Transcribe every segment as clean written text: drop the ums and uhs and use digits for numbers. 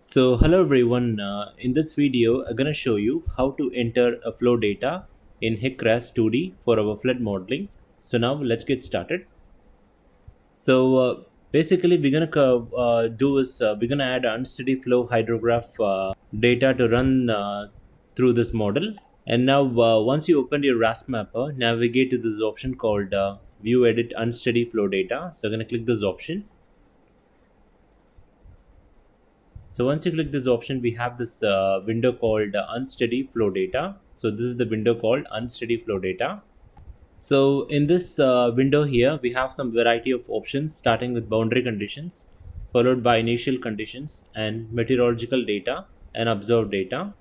So hello everyone, in this video I'm gonna show you how to enter a flow data in HEC-RAS 2D for our flood modeling. So now let's get started. So basically we're gonna we're gonna add unsteady flow hydrograph data to run through this model. And now once you open your RAS mapper, navigate to this option called view edit unsteady flow data. So I'm gonna click this option. So once you click this option, we have this window called unsteady flow data. So this is the window called unsteady flow data. So in this window here, we have some variety of options starting with boundary conditions, followed by initial conditions and meteorological data and observed data.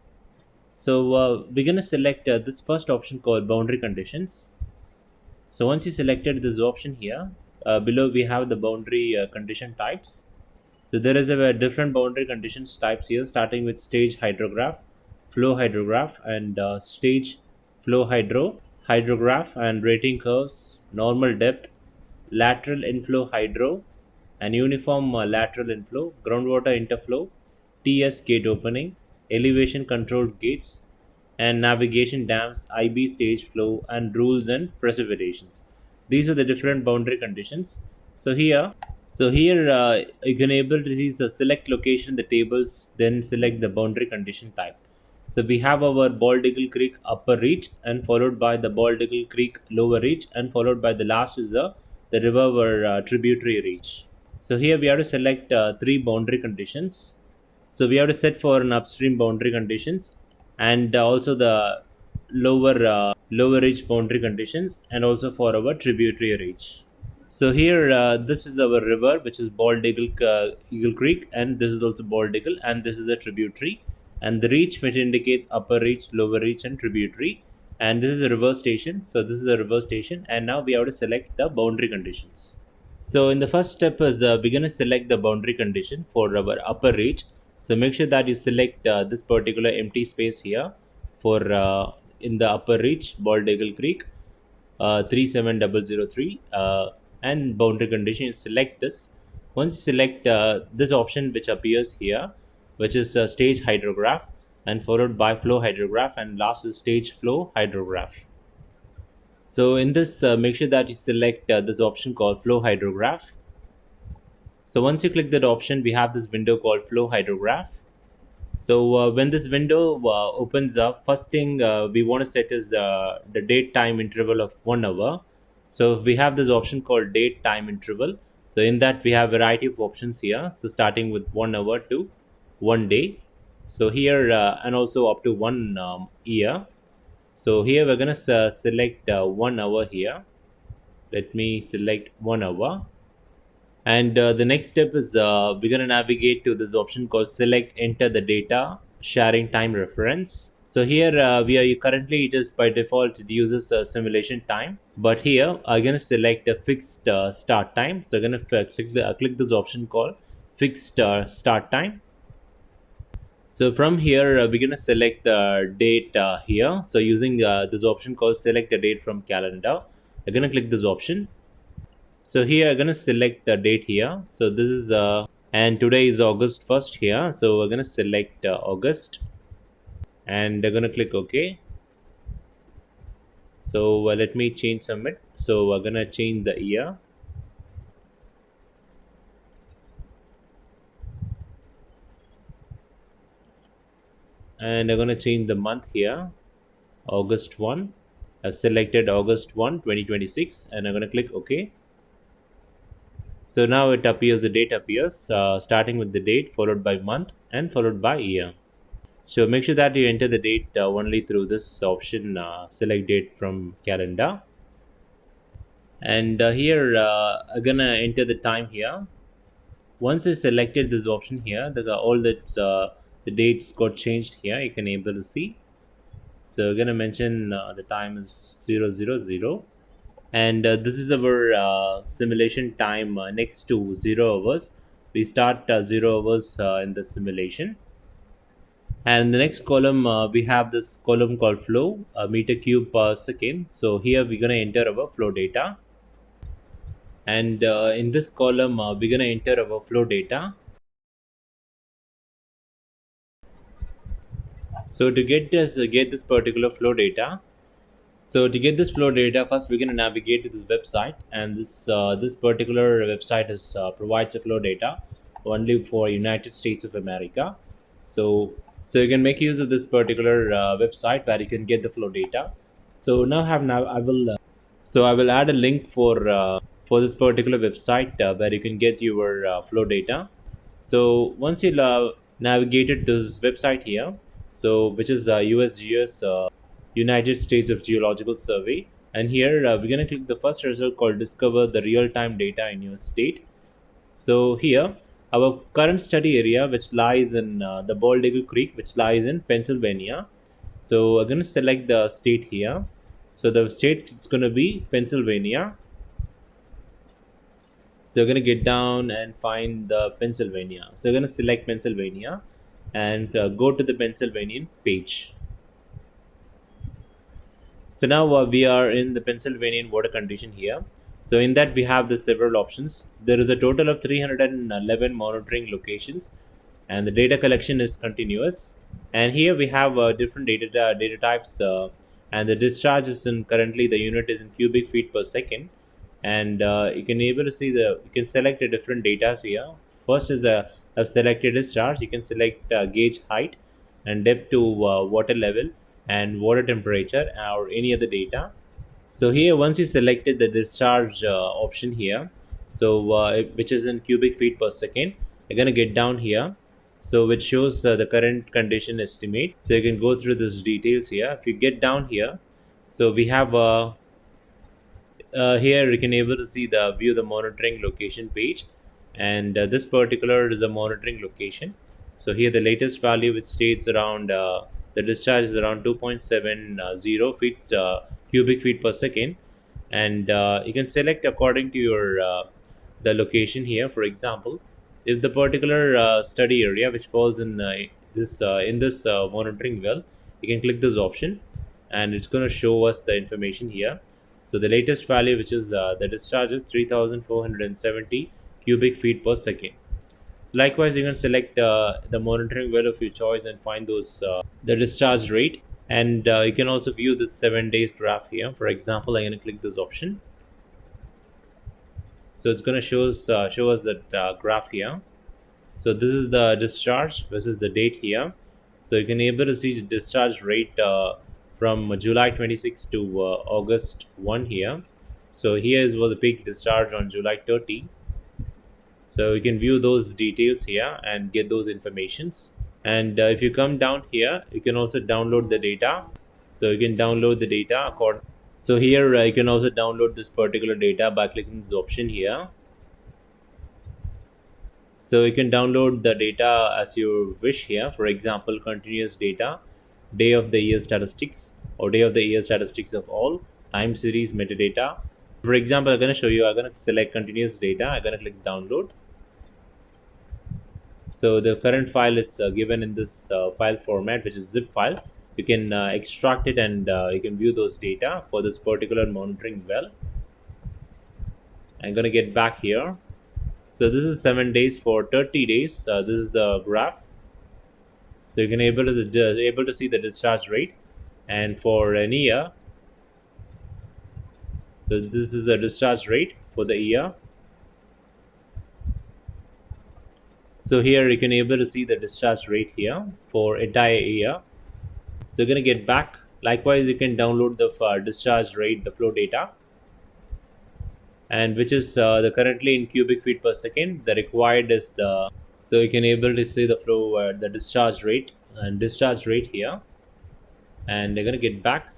So we're going to select this first option called boundary conditions. So once you selected this option here, below we have the boundary condition types. So there is a different boundary conditions types here, starting with stage hydrograph, flow hydrograph, and stage flow hydrograph, and rating curves, normal depth, lateral inflow hydro, and uniform lateral inflow, groundwater interflow, TS gate opening, elevation controlled gates, and navigation dams, IB stage flow, and rules and precipitations. These are the different boundary conditions. So here you can able to see the select location in the tables, then select the boundary condition type. So we have our Bald Eagle Creek upper reach and followed by the Bald Eagle Creek lower reach and followed by the last is the river tributary reach. So here we have to select three boundary conditions. So we have to set for an upstream boundary conditions and also the lower reach boundary conditions and also for our tributary reach. So here, this is our river, which is Eagle Creek, and this is also Bald Eagle, and this is the tributary, and the reach which indicates upper reach, lower reach, and tributary, and this is the river station. So this is the river station, and now we have to select the boundary conditions. So in the first step is we're gonna select the boundary condition for our upper reach. So make sure that you select this particular empty space here for in the upper reach, Bald Eagle Creek, 37003. And boundary condition is select this. Once you select this option which appears here, which is stage hydrograph and followed by flow hydrograph and last is stage flow hydrograph. So in this make sure that you select this option called flow hydrograph. So once you click that option, we have this window called flow hydrograph. So when this window opens up, first thing we want to set is the date time interval of 1 hour. So we have this option called date time interval. So in that we have variety of options here. So starting with 1 hour to 1 day. So here and also up to 1 year. So here we're going to select 1 hour here. Let me select 1 hour. And the next step is we're going to navigate to this option called select enter the data sharing time reference. So here currently it is by default it uses simulation time, but here I'm going to select a fixed start time. So I'm going to click this option called fixed start time. So from here we're going to select the date here. So using this option called select a date from calendar, I'm going to click this option. So here I'm going to select the date here. So this is and today is August 1st here. So we're going to select August and I'm going to click OK. So let me change submit. So we're going to change the year. And I'm going to change the month here, August 1. I've selected August 1, 2026 and I'm going to click OK. So now it appears, the date appears starting with the date followed by month and followed by year. So make sure that you enter the date only through this option select date from calendar. And here I'm gonna enter the time here. Once I selected this option here, the dates got changed here. You can able to see. So we're gonna mention the time is 000. And this is our simulation time next to 0 hours. We start 0 hours in the simulation, and in the next column we have this column called flow, meter cube per second. So here we're going to enter our flow data, and in this column we're going to enter our flow data. So to get this particular flow data, so to get this flow data, first we're going to navigate to this website, and this particular website provides the flow data only for United States of America. So you can make use of this particular website where you can get the flow data. So now I will add a link for this particular website where you can get your flow data. So once you navigated this website here, so which is USGS, United States of Geological Survey, and here we're gonna click the first result called "Discover the real-time data in your state." So here, our current study area, which lies in the Bald Eagle Creek, which lies in Pennsylvania. So I'm gonna select the state here. So the state is gonna be Pennsylvania. So you're gonna get down and find the Pennsylvania. So you're gonna select Pennsylvania and go to the Pennsylvanian page. So now we are in the Pennsylvanian water condition here. So in that we have the several options. There is a total of 311 monitoring locations, and the data collection is continuous. And here we have different data types, and the discharge is in currently the unit is in cubic feet per second, and you can able to see you can select the different data here. First is a selected discharge. You can select gauge height and depth to water level and water temperature or any other data. So here once you selected the discharge option here, so which is in cubic feet per second, you're gonna get down here, so which shows the current condition estimate. So you can go through these details here. If you get down here, so we have here you can able to see the view the monitoring location page, and this particular is the monitoring location. So here the latest value which states around the discharge is around 2.70 feet cubic feet per second, and you can select according to your the location here. For example, if the particular study area which falls in this monitoring well, you can click this option, and it's going to show us the information here. So the latest value, which is the discharge, is 3,470 cubic feet per second. So likewise, you can select the monitoring well of your choice and find those the discharge rate, and you can also view this 7 days graph here. For example, I'm going to click this option. So it's going to show us that graph here. So this is the discharge. This is the date here. So you can able to see discharge rate from July 26 to August 1 here. So here was a peak discharge on July 30. So you can view those details here and get those informations. And if you come down here, you can also download the data. So you can download the data according. So here you can also download this particular data by clicking this option here. So you can download the data as you wish here. For example, continuous data, day of the year statistics, or day of the year statistics of all, time series metadata. For example, I'm going to show you, I'm going to select continuous data. I'm going to click download. So the current file is given in this file format, which is zip file. You can extract it, and you can view those data for this particular monitoring well. I'm going to get back here. So this is 7 days for 30 days. This is the graph. So you can able to see the discharge rate, and for an year, so this is the discharge rate for the year. So here you can able to see the discharge rate here for entire year. So you're gonna get back. Likewise, you can download the discharge rate, the flow data, and which is the currently in cubic feet per second. The required is the, so you can able to see the flow, the discharge rate and discharge rate here, and they're gonna get back.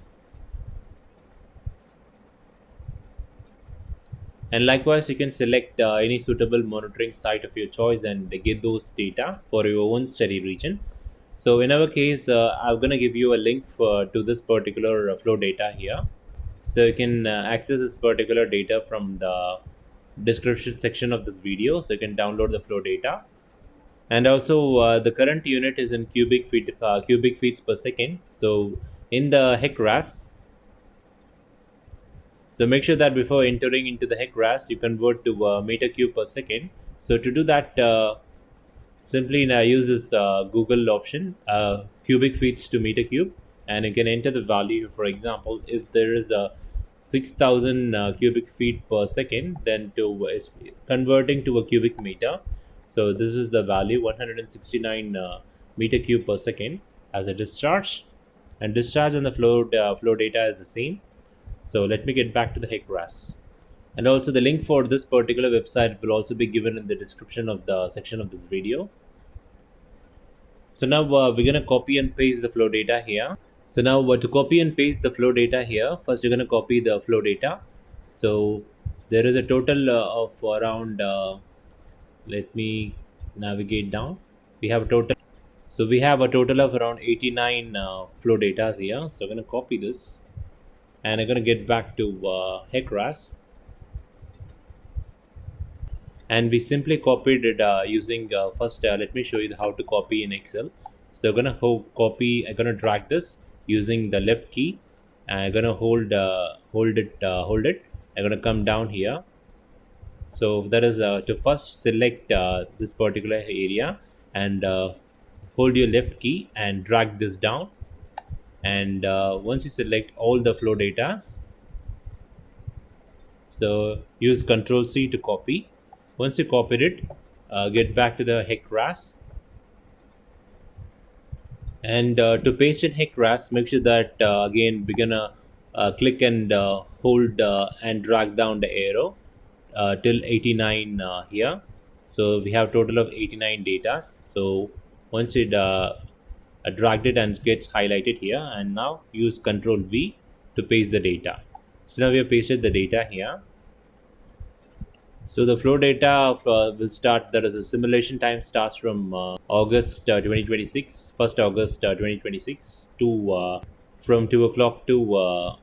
And likewise, you can select any suitable monitoring site of your choice and get those data for your own study region. So in our case, I'm gonna give you a link to this particular flow data here. So you can access this particular data from the description section of this video. So you can download the flow data, and also the current unit is in cubic feet per second. So in the HEC-RAS. So make sure that before entering into the HEC-RAS, you convert to meter cube per second. So to do that, Simply now use this Google option, cubic feet to meter cube, and you can enter the value. For example, if there is a 6,000 cubic feet per second, then to converting to a cubic meter. So this is the value 169 meter cube per second as a discharge, and discharge and the flow data is the same. So let me get back to the HEC-RAS. And also the link for this particular website will also be given in the description of the section of this video. So now we're going to copy and paste the flow data here. So now to copy and paste the flow data here, first you're going to copy the flow data. So there is a total of around, let me navigate down. We have a total. So we have a total of around 89 flow data here. So I'm going to copy this and I'm going to get back to HEC-RAS. And we simply copied it using first let me show you how to copy in Excel. So I'm gonna I'm gonna drag this using the left key, and I'm gonna hold it. I'm gonna come down here. So that is to first select this particular area, and hold your left key and drag this down. And once you select all the flow datas, so use Ctrl C to copy. Once you copied it, get back to the HEC-RAS. And to paste in HEC-RAS, make sure that again we're gonna click and hold and drag down the arrow till 89 here. So we have total of 89 data. So once it dragged it and gets highlighted here, and now use Ctrl V to paste the data. So now we have pasted the data here. So the flow data will start, that is the simulation time starts from August 2026, 1st August 2026 to from 2 o'clock to,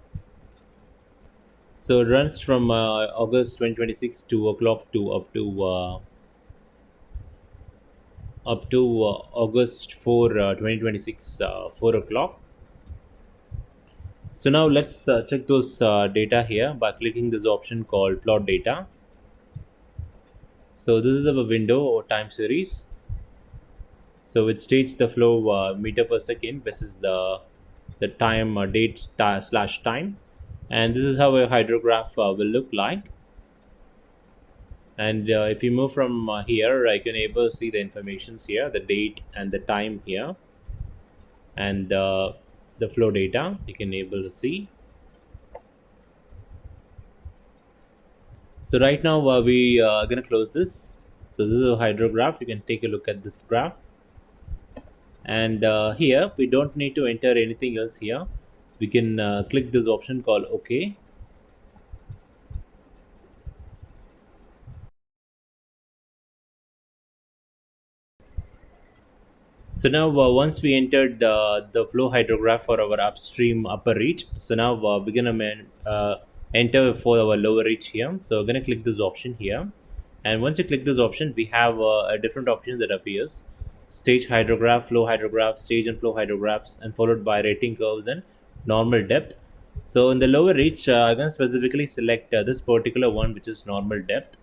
so it runs from August 2026, 2 o'clock to up to August 4, 2026, 4 o'clock. So now let's check those data here by clicking this option called plot data. So this is our window or time series. So it states the flow meter per second versus the time date slash time, and this is how a hydrograph will look like. And if you move from here, I can able to see the informations here, the date and the time here, and the flow data you can able to see. So right now we are going to close this. So this is a hydrograph. You can take a look at this graph. And here we don't need to enter anything else here. We can click this option called OK. So now once we entered the flow hydrograph for our upstream upper reach, so now we're going to enter for our lower reach here. So we're going to click this option here, and once you click this option, we have a different option that appears: stage hydrograph, flow hydrograph, stage and flow hydrographs, and followed by rating curves and normal depth. So in the lower reach, I'm going to specifically select this particular one, which is normal depth.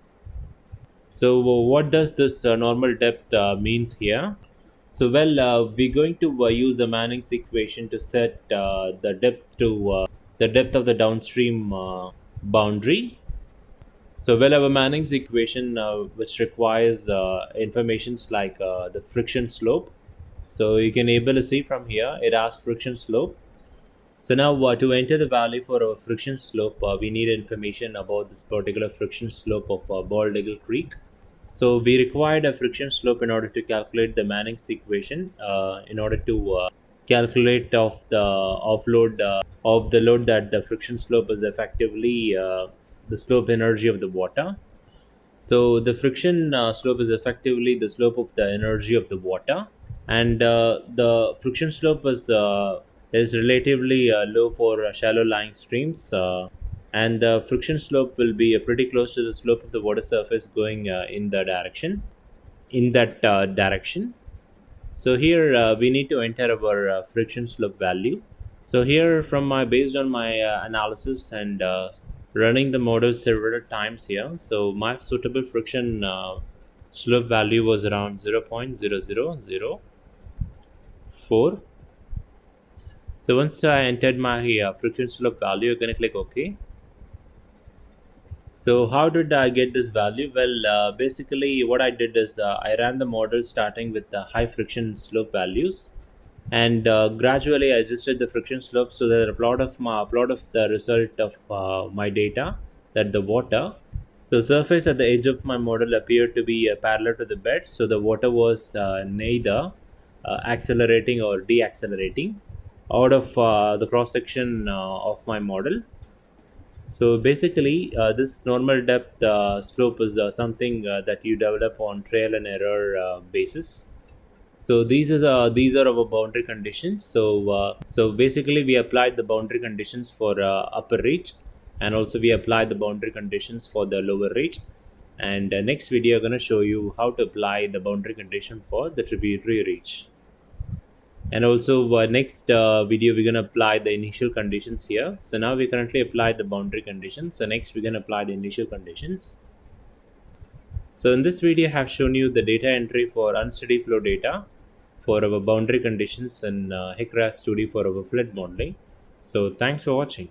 So what does this normal depth means here? So well, we're going to use a Manning's equation to set the depth to the depth of the downstream boundary. So well, our Manning's equation, which requires informations like the friction slope. So you can able to see from here, it asks friction slope. So now to enter the value for our friction slope, we need information about this particular friction slope of Bald Eagle Creek. So we required a friction slope in order to calculate the Manning's equation, in order to calculate of the offload of the load, that the friction slope is effectively the slope energy of the water. So the friction slope is effectively the slope of the energy of the water, and the friction slope is relatively low for shallow lying streams. And the friction slope will be pretty close to the slope of the water surface going in that direction. So here we need to enter our friction slope value. So here based on my analysis and slope value was around 0.0004. So once I entered my friction slope value, you're going to click OK. So how did I get this value? Well, basically what I did is I ran the model starting with the high friction slope values, and gradually I adjusted the friction slope so that a plot of the result of my data, that the water. So surface at the edge of my model appeared to be parallel to the bed, so the water was neither accelerating or deaccelerating out of the cross section of my model. So basically, this normal depth slope is something that you develop on trial and error basis. So these are our boundary conditions. So basically, we applied the boundary conditions for upper reach, and also we applied the boundary conditions for the lower reach. And next video, I'm going to show you how to apply the boundary condition for the tributary reach. And also next video we're going to apply the initial conditions here. So now we currently apply the boundary conditions, so next we're going to apply the initial conditions. So in this video I have shown you the data entry for unsteady flow data for our boundary conditions and HEC-RAS 2D for our flood modeling. So thanks for watching.